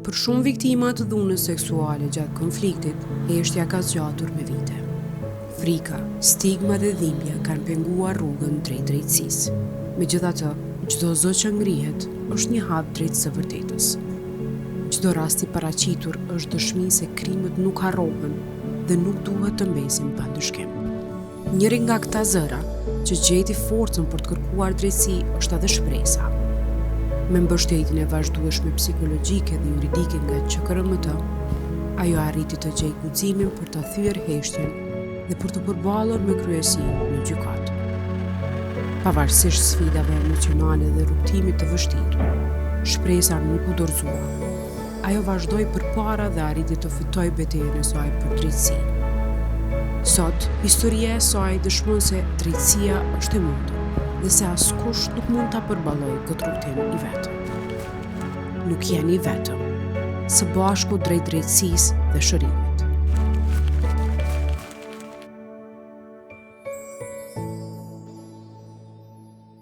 Për shumë viktima të dhunës seksuale gjatë konfliktit, heshtja ka zgjatur me vite. Frika, stigma dhe dhimbja kanë penguar rrugën drejt drejtësisë. Megjithatë, çdo zë që ngrihet është një hap drejt së vërtetës. Çdo rast i paraqitur është dëshmi se krimët nuk harrohen dhe nuk duhet të mbesin pa ndryshkim. Njëri nga këta zëra që gjeti forcën për të kërkuar drejtësi është edhe shpresa. Me mbështetjen e vazhdueshme psikologjike dhe juridike nga QKRMT, ajo arriti të gjejë guximin për të thyer heshtjen dhe për të përballur me kryesinë në gjykatë. Pavarësisht sfidave emocionale dhe rrugtimit të vështirë, shpresa nuk u dorëzua. Ajo vazhdoi përpara dhe arriti të fitojë betejën e saj për drejtësi. Sot, historia e saj dëshmon se drejtësia është e mundur dhe se askush nuk mund ta përballojë këtë rrugtim i vetëm. Nuk jeni vetëm. Së bashku drejt drejtësisë dhe shërimit.